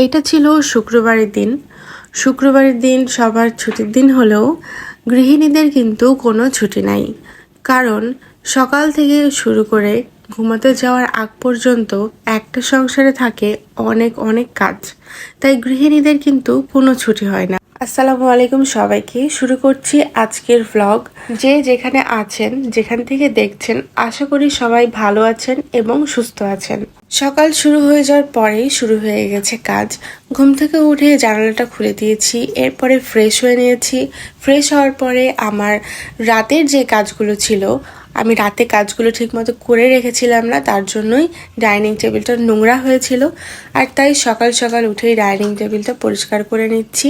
এটা ছিল শুক্রবারের দিন। শুক্রবারের দিন সবার ছুটির দিন হলেও গৃহিণীদের কিন্তু কোনো ছুটি নাই। কারণ সকাল থেকে শুরু করে ঘুমাতে যাওয়ার আগ পর্যন্ত একটা সংসারে থাকে অনেক অনেক কাজ, তাই গৃহিণীদের কিন্তু কোনো ছুটি হয় না। আসসালামু আলাইকুম সবাইকে, শুরু করছি আজকের ভ্লগ। যে যেখানে আছেন, যেখান থেকে দেখছেন, আশা করি সবাই ভালো আছেন এবং সুস্থ আছেন। সকাল শুরু হয়ে যাওয়ার পরেই শুরু হয়ে গেছে কাজ। ঘুম থেকে উঠে জানালাটা খুলে দিয়েছি, এরপরে ফ্রেশ হয়ে নিয়েছি। ফ্রেশ হওয়ার পরে আমার রাতের যে কাজগুলো ছিল, আমি রাতে কাজগুলো ঠিকমতো করে রেখেছিলাম না, তার জন্যই ডাইনিং টেবিলটা নোংরা হয়েছিল। আর তাই সকাল সকাল উঠেই ডাইনিং টেবিলটা পরিষ্কার করে নিচ্ছি।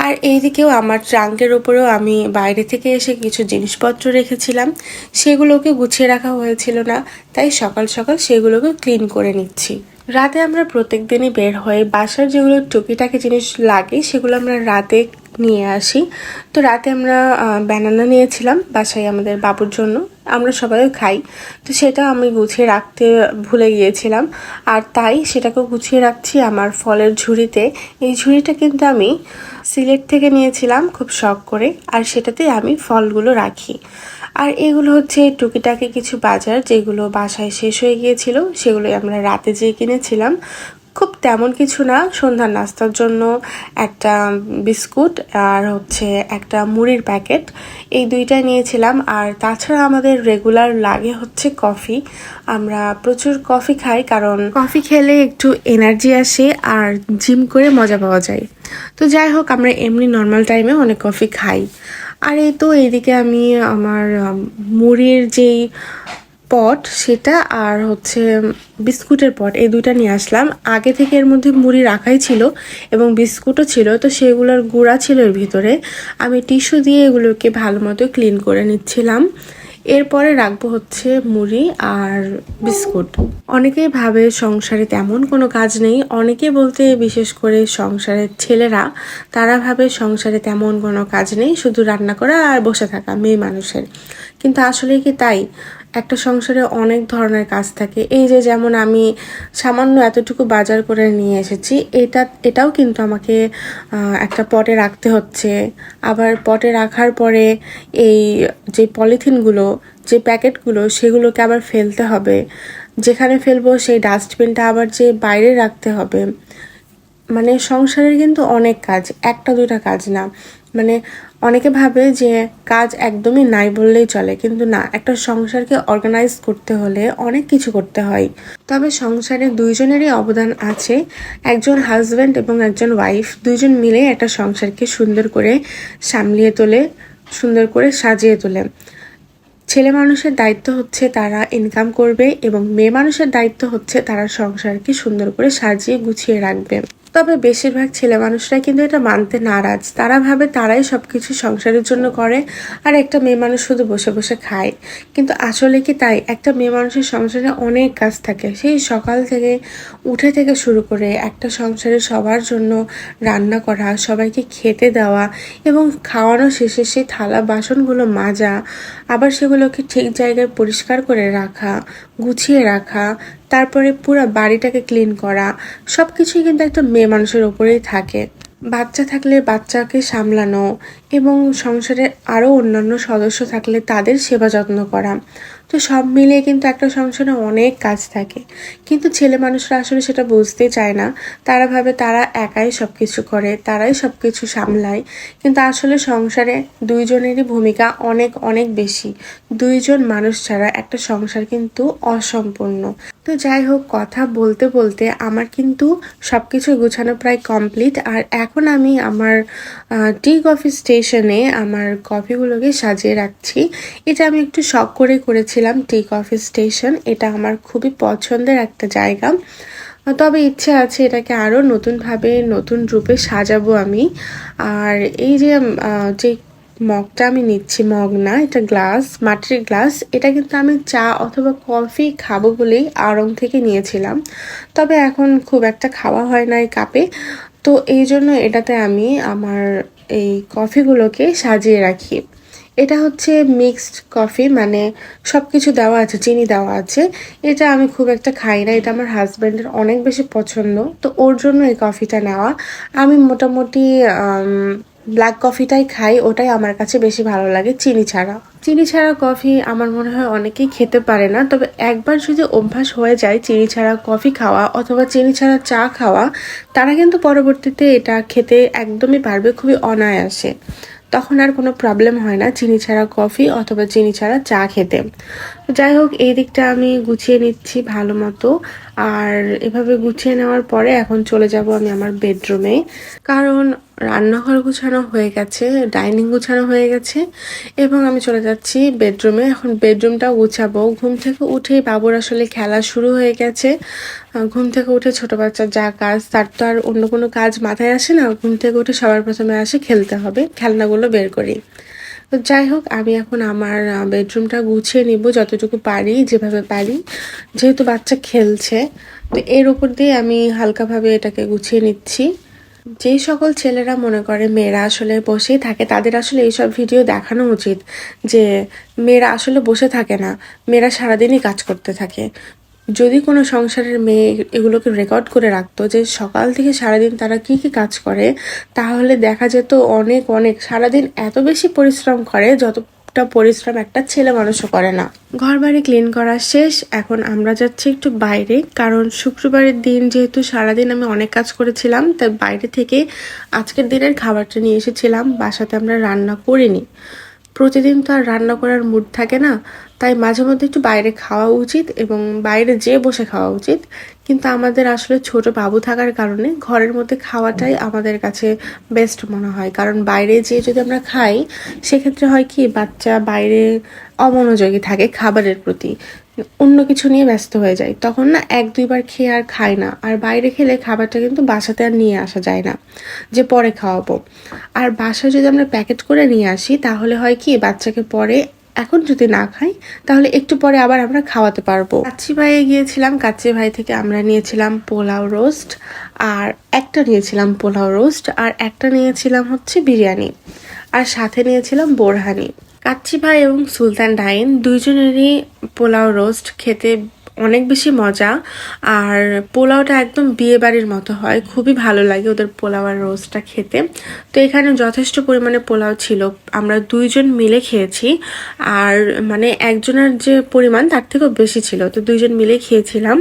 আর এইদিকেও আমার ট্রাঙ্কের ওপরেও আমি বাইরে থেকে এসে কিছু জিনিসপত্র রেখেছিলাম, সেগুলোকে গুছিয়ে রাখা হয়েছিল না, তাই সকাল সকাল সেগুলোকে ক্লিন করে নিচ্ছি। রাতে আমরা প্রত্যেক দিনই বের হয়ে বাসার যেগুলো টুকিটাকি জিনিস লাগে সেগুলো আমরা রাতে নিয়ে আসি। তো রাতে আমরা ব্যানানা নিয়েছিলাম বাসায় আমাদের বাবুর জন্য, আমরা সবাই খাই। তো সেটা আমি গুছিয়ে রাখতে ভুলে গিয়েছিলাম, আর তাই সেটাকে গুছিয়ে রাখছি আমার ফলের ঝুড়িতে। এই ঝুড়িটা কিন্তু আমি সিলেট থেকে নিয়েছিলাম খুব শখ করে, আর সেটাতে আমি ফলগুলো রাখি। আর এগুলো হচ্ছে টুকিটাকি কিছু বাজার যেগুলো বাসায় শেষ হয়ে গিয়েছিল, সেগুলোই আমরা রাতে যেয়ে কিনেছিলাম। খুব তেমন কিছু না, সন্ধ্যার নাস্তার জন্য একটা বিস্কুট আর হচ্ছে একটা মুড়ির প্যাকেট, এই দুইটাই নিয়েছিলাম। আর তাছাড়া আমাদের রেগুলার লাগে হচ্ছে কফি। আমরা প্রচুর কফি খাই, কারণ কফি খেলে একটু এনার্জি আসে আর জিম করে মজা পাওয়া যায়। তো যাই হোক, আমরা এমনি নর্মাল টাইমে অনেক কফি খাই। আর এই তো এইদিকে আমি আমার মুড়ির যেই পট সেটা আর হচ্ছে বিস্কুটের পট, এই দুইটা নিয়ে আসলাম। আগে থেকে এর মধ্যে মুড়ি রাখাই ছিল এবং বিস্কুটও ছিল, তো সেগুলোর গুঁড়া ছিল এর ভিতরে। আমি টিস্যু দিয়ে এগুলোকে ভালো মতো ক্লিন করে নিচ্ছিলাম। এরপরে রাখবো হচ্ছে মুড়ি আর বিস্কুট। অনেকেই ভাবে সংসারে তেমন কোনো কাজ নেই, অনেকে বলতে বিশেষ করে সংসারের ছেলেরা, তারা ভাবে সংসারে তেমন কোনো কাজ নেই, শুধু রান্না করা আর বসে থাকা মেয়ে মানুষের। কিন্তু আসলে কি তাই? একটা সংসারে অনেক ধরনের কাজ থাকে। এই যে যেমন আমি সামান্য এতটুকু বাজার করে নিয়ে এসেছি, এটাও কিন্তু আমাকে একটা পটে রাখতে হচ্ছে। আবার পটে রাখার পরে এই যে পলিথিনগুলো, যে প্যাকেটগুলো, সেগুলোকে আবার ফেলতে হবে। যেখানে ফেলবো সেই ডাস্টবিনটা আবার যে বাইরে রাখতে হবে। মানে সংসারের কিন্তু অনেক কাজ, একটা দুইটা কাজ না। মানে অনেকে ভাবে যে কাজ একদমই নাই বললেই চলে, কিন্তু না, একটা সংসারকে অর্গানাইজ করতে হলে অনেক কিছু করতে হয়। তবে সংসারে দুইজনেরই অবদান আছে। একজন হাজব্যান্ড এবং একজন ওয়াইফ দুইজন মিলে একটা সংসারকে সুন্দর করে সামলিয়ে তোলে, সুন্দর করে সাজিয়ে তোলে। ছেলে মানুষের দায়িত্ব হচ্ছে তারা ইনকাম করবে এবং মেয়ে মানুষের দায়িত্ব হচ্ছে তারা সংসারকে সুন্দর করে সাজিয়ে গুছিয়ে রাখবে। তবে বেশিরভাগ ছেলে মানুষরা কিন্তু এটা মানতে নারাজ। তারা ভাবে তারাই সবকিছু সংসারের জন্য করে আর একটা মেয়ে মানুষ শুধু বসে বসে খায়। কিন্তু আসলে কি তাই? একটা মেয়ে মানুষের সংসারে অনেক কাজ থাকে, সেই সকাল থেকে উঠে থেকে শুরু করে একটা সংসারে সবার জন্য রান্না করা, সবাইকে খেতে দেওয়া এবং খাওয়ানো শেষে সেই থালা বাসনগুলো মাজা, আবার সেগুলোকে ঠিক জায়গায় পরিষ্কার করে রাখা, গুছিয়ে রাখা, তারপরে পুরো বাড়িটাকে ক্লিন করা, সব কিছুই কিন্তু একটা মেয়ে মানুষের ওপরেই থাকে। বাচ্চা থাকলে বাচ্চাকে সামলানো এবং সংসারে আরও অন্যান্য সদস্য থাকলে তাদের সেবা যত্ন করা, তো সব মিলিয়ে কিন্তু একটা সংসারে অনেক কাজ থাকে। কিন্তু ছেলে মানুষরা আসলে সেটা বুঝতে চায় না। তারা ভাবে তারা একাই সব কিছু করে, তারাই সব কিছু সামলায়। কিন্তু আসলে সংসারে দুইজনেরই ভূমিকা অনেক অনেক বেশি। দুইজন মানুষ ছাড়া একটা সংসার কিন্তু অসম্পূর্ণ। তো যাই হোক, কথা বলতে বলতে আমার কিন্তু সব কিছু গুছানো প্রায় কমপ্লিট। আর এখন আমি আমার টি কফি স্টেশনে আমার কফিগুলোকে সাজিয়ে রাখছি। এটা আমি একটু শখ করে করেছিলাম। টি কফি স্টেশন এটা আমার খুবই পছন্দের একটা জায়গা, তবে ইচ্ছে আছে এটাকে আরও নতুনভাবে নতুন রূপে সাজাবো আমি। আর এই যে যে মগটা আমি নিচ্ছি, মগ না, এটা গ্লাস, মাটির গ্লাস। এটা কিন্তু আমি চা অথবা কফি খাবো বলেই আড়ং থেকে নিয়েছিলাম, তবে এখন খুব একটা খাওয়া হয় না এই কাপে। তো এই জন্য এটাতে আমি আমার এই কফিগুলোকে সাজিয়ে রাখি। এটা হচ্ছে মিক্সড কফি, মানে সব কিছু দেওয়া আছে, চিনি দেওয়া আছে। এটা আমি খুব একটা খাই না, এটা আমার হাজব্যান্ডের অনেক বেশি পছন্দ, তো ওর জন্য এই কফিটা নেওয়া। আমি মোটামুটি ব্ল্যাক কফিটাই খাই, ওটাই আমার কাছে বেশি ভালো লাগে চিনি ছাড়া। চিনি ছাড়া কফি আমার মনে হয় অনেকেই খেতে পারে না, তবে একবার যদি অভ্যাস হয়ে যায় চিনি ছাড়া কফি খাওয়া অথবা চিনি ছাড়া চা খাওয়া, তারা কিন্তু পরবর্তীতে এটা খেতে একদমই পারবে খুবই অনায়াসে। তখন আর কোনো প্রবলেম হয় না চিনি ছাড়া কফি অথবা চিনি ছাড়া চা খেতে। যাই হোক, এই দিকটা আমি গুছিয়ে নিচ্ছি ভালো মতো। আর এভাবে গুছিয়ে নেওয়ার পরে এখন চলে যাব আমি আমার বেডরুমে, কারণ রান্নাঘর গুছানো হয়ে গেছে, ডাইনিং গুছানো হয়ে গেছে, এবং আমি চলে যাচ্ছি বেডরুমে। এখন বেডরুমটাও গুছাবো। ঘুম থেকে উঠে বাবুর আসলে খেলা শুরু হয়ে গেছে। ঘুম থেকে উঠে ছোট বাচ্চার যা কাজ, তার তো আর অন্য কোনো কাজ মাথায় আসে না। ঘুম থেকে উঠে সবার প্রথমে আসে খেলতে হবে, খেলনাগুলো বের করি। তো যাই হোক, আমি এখন আমার বেডরুমটা গুছিয়ে নিব যতটুকু পারি, যেভাবে পারি, যেহেতু বাচ্চা খেলছে। তো এর উপর দিয়ে আমি হালকাভাবে এটাকে গুছিয়ে নিচ্ছি। যেই সকল ছেলেরা মনে করে মেয়েরা আসলে বসেই থাকে, তাদের আসলে এইসব ভিডিও দেখানো উচিত যে মেয়েরা আসলে বসে থাকে না, মেয়েরা সারাদিনই কাজ করতে থাকে। যদি কোনো সংসারের মেয়ে এগুলোকে রেকর্ড করে রাখতো যে সকাল থেকে সারাদিন তারা কি কি কাজ করে, তাহলে দেখা যেত অনেক অনেক সারাদিন এত বেশি পরিশ্রম করে যতটা পরিশ্রম একটা ছেলে মানুষও করে না। ঘর বাড়ি ক্লিন করা শেষ, এখন আমরা যাচ্ছি একটু বাইরে, কারণ শুক্রবারের দিন যেহেতু সারাদিন আমি অনেক কাজ করেছিলাম, তাই বাইরে থেকে আজকের দিনের খাবারটা নিয়ে এসেছিলাম। বাসাতে আমরা রান্না করিনি, প্রতিদিন তো আর রান্না করার মুড থাকে না, তাই মাঝে মধ্যে একটু বাইরে খাওয়া উচিত এবং বাইরে যেয়ে বসে খাওয়া উচিত। কিন্তু আমাদের আসলে ছোট বাবু থাকার কারণে ঘরের মধ্যে খাওয়াটাই আমাদের কাছে বেস্ট মনে হয়, কারণ বাইরে যেয়ে যদি আমরা খাই সেক্ষেত্রে হয় কি, বাচ্চা বাইরে অমনোযোগী থাকে খাবারের প্রতি, অন্য কিছু নিয়ে ব্যস্ত হয়ে যায়, তখন না এক দুইবার খেয়ে আর খায় না। আর বাইরে খেলে খাবারটা কিন্তু বাসাতে আর নিয়ে আসা যায় না যে পরে খাওয়াবো। আর বাসায় যদি আমরা প্যাকেট করে নিয়ে আসি তাহলে হয় কি, বাচ্চাকে পরে এখন যদি না খাই তাহলে একটু পরে আবার আমরা খাওয়াতে পারবো। কাচ্চি ভাইয়ে গিয়েছিলাম, কাচ্চি ভাই থেকে আমরা নিয়েছিলাম পোলাও রোস্ট, আর একটা নিয়েছিলাম পোলাও রোস্ট, আর একটা নিয়েছিলাম হচ্ছে বিরিয়ানি, আর সাথে নিয়েছিলাম বোরহানি। কাচ্চি ভাই এবং সুলতান ডাইন দুইজনেরই পোলাও রোস্ট খেতে অনেক বেশি মজা, আর পোলাওটা একদম বিয়ে বাড়ির মতো হয়, খুবই ভালো লাগে ওদের পোলাও আর রোস্টটা খেতে। তো এখানে যথেষ্ট পরিমাণে পোলাও ছিল, আমরা দুইজন মিলে খেয়েছি, আর মানে একজনের যে পরিমাণ তার থেকেও বেশি ছিল, তো দুইজন মিলে খেয়েছিলাম।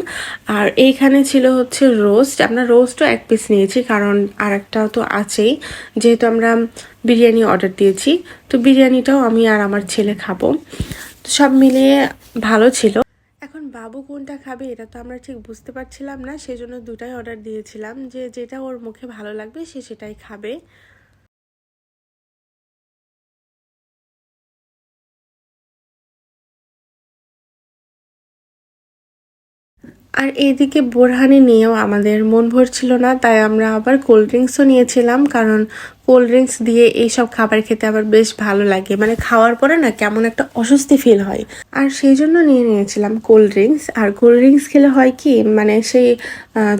আর এইখানে ছিল হচ্ছে রোস্ট, আমরা রোস্টও এক পিস নিয়েছি, কারণ আর একটা তো আছেই, যেহেতু আমরা বিরিয়ানি অর্ডার দিয়েছি, তো বিরিয়ানিটাও আমি আর আমার ছেলে খাবো। তো সব মিলিয়ে ভালো ছিল। এখন বাবু কোনটা খাবে এটা তো আমরা ঠিক বুঝতে পারছিলাম না, সেজন্য দুটাই অর্ডার দিয়েছিলাম, যে যেটা ওর মুখে ভালো লাগবে সে সেটাই খাবে। আর এইদিকে বোরহানি নিয়েও আমাদের মন ভরছিল না, তাই আমরা আবার কোল্ড ড্রিঙ্কসও নিয়েছিলাম, কারণ কোল্ড ড্রিঙ্কস দিয়ে এইসব খাবার খেতে আবার বেশ ভালো লাগে, মানে খাওয়ার পরে না কেমন একটা অস্বস্তি ফিল হয়। আর সেই জন্য নিয়েছিলাম কোল্ড ড্রিঙ্কস। আর কোল্ড ড্রিঙ্কস খেলে হয় কি, মানে সেই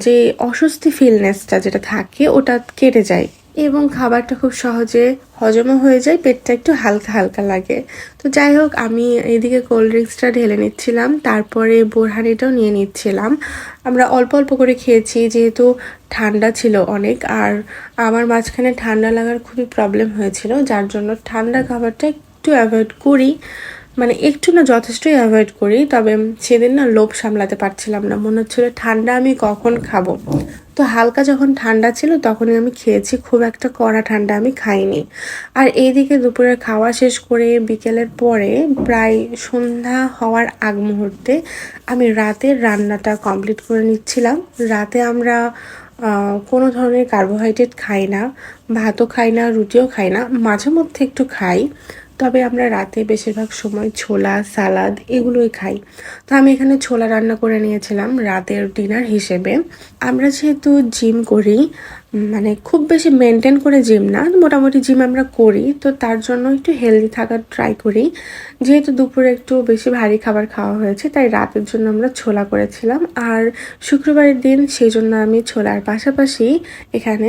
যে অস্বস্তি ফিলনেসটা যেটা থাকে ওটা কেটে যায়, এবং খাবারটা খুব সহজে হজমও হয়ে যায়, পেটটা একটু হালকা হালকা লাগে। তো যাই হোক, আমি এইদিকে কোল্ড ড্রিঙ্কসটা ঢেলে নিচ্ছিলাম, তারপরে বোরহানিটাও নিয়ে নিচ্ছিলাম। আমরা অল্প অল্প করে খেয়েছি, যেহেতু ঠান্ডা ছিল অনেক, আর আমার মাঝখানে ঠান্ডা লাগার খুবই প্রবলেম হয়েছিল, যার জন্য ঠান্ডা খাবারটা একটু অ্যাভয়েড করি, মানে একটু না যথেষ্টই অ্যাভয়েড করি। তবে সেদিন না লোভ সামলাতে পারছিলাম না, মনে হচ্ছিল ঠান্ডা আমি কখন খাবো। তো হালকা যখন ঠান্ডা ছিল তখনই আমি খেয়েছি, খুব একটা কড়া ঠান্ডা আমি খাইনি। আর এইদিকে দুপুরের খাওয়া শেষ করে বিকেলের পরে প্রায় সন্ধ্যা হওয়ার আগ মুহূর্তে আমি রাতের রান্নাটা কমপ্লিট করে নিচ্ছিলাম। রাতে আমরা কোনো ধরনের কার্বোহাইড্রেট খাই না, ভাতও খাই না, রুটিও খাই না, মাঝে মধ্যে একটু খাই, তবে আমরা রাতে বেশিরভাগ সময় ছোলা সালাদ এগুলোই খাই। তো আমি এখানে ছোলা রান্না করে নিয়েছিলাম রাতের ডিনার হিসেবে। আমরা যেহেতু জিম করি, মানে খুব বেশি মেনটেন করে জিম না, মোটামুটি জিম আমরা করি, তো তার জন্য একটু হেলদি থাকার ট্রাই করি। যেহেতু দুপুরে একটু বেশি ভারী খাবার খাওয়া হয়েছে, তাই রাতের জন্য আমরা ছোলা করেছিলাম। আর শুক্রবারের দিন সেই জন্য আমি ছোলার পাশাপাশি এখানে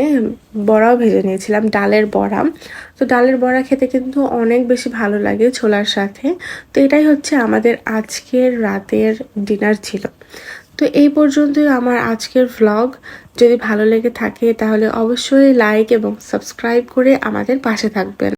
বড়াও ভেজে নিয়েছিলাম, ডালের বড়া। তো ডালের বড়া খেতে কিন্তু অনেক বেশি ভালো লাগে ছোলার সাথে। তো এটাই হচ্ছে আমাদের আজকের রাতের ডিনার ছিল। তো এই পর্যন্তই আমার আজকের ভ্লগ। যদি ভালো লেগে থাকে তাহলে অবশ্যই লাইক এবং সাবস্ক্রাইব করে আমাদের পাশে থাকবেন।